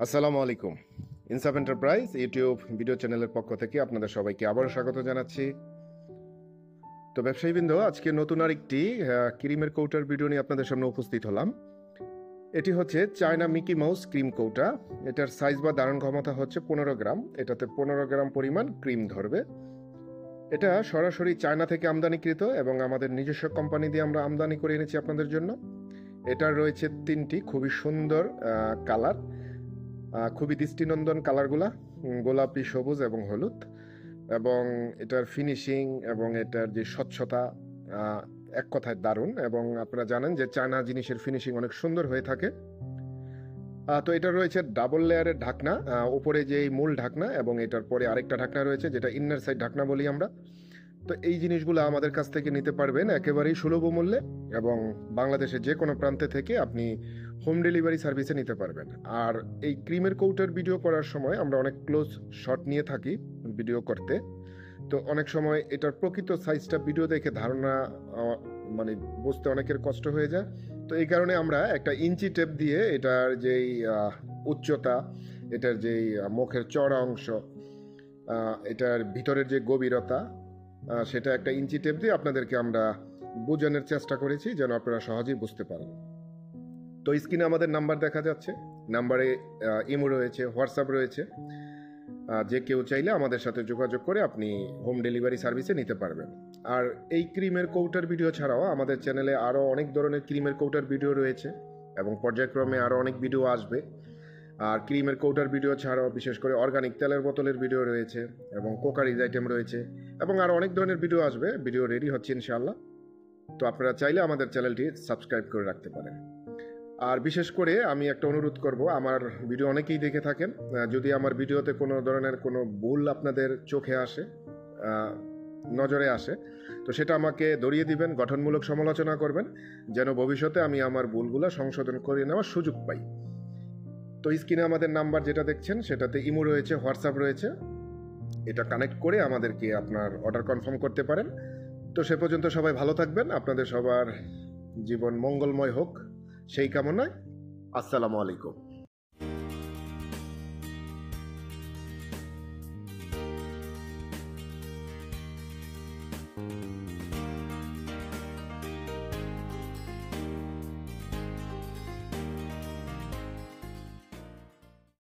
আসসালামু আলাইকুম। ইনসাফ এন্টারপ্রাইজ ইউটিউব ভিডিও চ্যানেলের পক্ষ থেকে আপনাদের সবাইকে আবারও স্বাগত জানাচ্ছি। তো ব্যবসায়ীবৃন্দ, আজকে নতুন আরেকটি ক্রিমের কৌটার ভিডিও নিয়ে আপনাদের সামনে উপস্থিত হলাম। এটি হচ্ছে চায়না মিকি মাউস ক্রিম কৌটা। এটার সাইজ বা ধারণ ক্ষমতা হচ্ছে 15 গ্রাম। এটাতে 15 গ্রাম পরিমাণ ক্রিম ধরবে। এটা সরাসরি চায়না থেকে আমদানিকৃত এবং আমাদের নিজস্ব কোম্পানি দিয়ে আমরা আমদানি করে এনেছি আপনাদের জন্য। এটার রয়েছে 3টি খুবই সুন্দর কালার, খুবই দৃষ্টিনন্দন কালারগুলা, গোলাপি, সবুজ এবং হলুদ। এবং এটার ফিনিশিং এবং এটার যে স্বচ্ছতা, এক কথায় দারুণ। এবং আপনারা জানেন যে চায়না জিনিসের ফিনিশিং অনেক সুন্দর হয়ে থাকে। তো এটা রয়েছে ডাবল লেয়ারের ঢাকনা, উপরে যে মূল ঢাকনা এবং এটার পরে আরেকটা ঢাকনা রয়েছে যেটা ইন্নার সাইড ঢাকনা বলি আমরা। তো এই জিনিসগুলো আমাদের কাছ থেকে নিতে পারবেন একেবারেই সুলভ মূল্যে, এবং বাংলাদেশের যে কোনো প্রান্তে থেকে আপনি হোম ডেলিভারি সার্ভিসে নিতে পারবেন। আর এই ক্রিমের কৌটার ভিডিও করার সময় আমরা অনেক ক্লোজ শট নিয়ে থাকি ভিডিও করতে। তো অনেক সময় এটার প্রকৃত সাইজটা ভিডিও দেখে ধারণা মানে বুঝতে অনেকের কষ্ট হয়ে যায়। তো এই কারণে আমরা একটা ইঞ্চি টেপ দিয়ে এটার যেই উচ্চতা, এটার যেই মুখের চড়া অংশ, এটার ভিতরের যে গভীরতা, সেটা একটা ইঞ্চি টেপ দিয়ে আপনাদেরকে আমরা বোঝানোর চেষ্টা করেছি যেন আপনারা সহজেই বুঝতে পারেন। তো স্ক্রিনে আমাদের নাম্বার দেখা যাচ্ছে। নাম্বারে ইমো রয়েছে, হোয়াটসঅ্যাপ রয়েছে। যে কেউ চাইলে আমাদের সাথে যোগাযোগ করে আপনি হোম ডেলিভারি সার্ভিসে নিতে পারবেন। আর এই ক্রিমের কৌটার ভিডিও ছাড়াও আমাদের চ্যানেলে আরও অনেক ধরনের ক্রিমের কৌটার ভিডিও রয়েছে এবং পর্যায়ক্রমে আরও অনেক ভিডিও আসবে। আর ক্রিমের কৌটার ভিডিও ছাড়াও বিশেষ করে অর্গানিক তেলের বোতলের ভিডিও রয়েছে এবং কোকারিজ আইটেম রয়েছে এবং আরও অনেক ধরনের ভিডিও আসবে। ভিডিও রেডি হচ্ছে ইনশাআল্লাহ। তো আপনারা চাইলে আমাদের চ্যানেলটি সাবস্ক্রাইব করে রাখতে পারেন। আর বিশেষ করে আমি একটা অনুরোধ করব, আমার ভিডিও অনেকেই দেখে থাকেন, যদি আমার ভিডিওতে কোনো ধরনের কোনো ভুল আপনাদের চোখে আসে, নজরে আসে, তো সেটা আমাকে ধরিয়ে দিবেন, গঠনমূলক সমালোচনা করবেন, যেন ভবিষ্যতে আমি আমার ভুলগুলো সংশোধন করে নেওয়ার সুযোগ পাই। তো স্ক্রিনে আমাদের নাম্বার যেটা দেখছেন সেটাতে ইমো রয়েছে, হোয়াটসঅ্যাপ রয়েছে। এটা কানেক্ট করে আমাদেরকে আপনার অর্ডার কনফার্ম করতে পারেন। তো সে পর্যন্ত সবাই ভালো থাকবেন, আপনাদের সবার জীবন মঙ্গলময় হোক সেই কামনায়। আসসালামু আলাইকুম।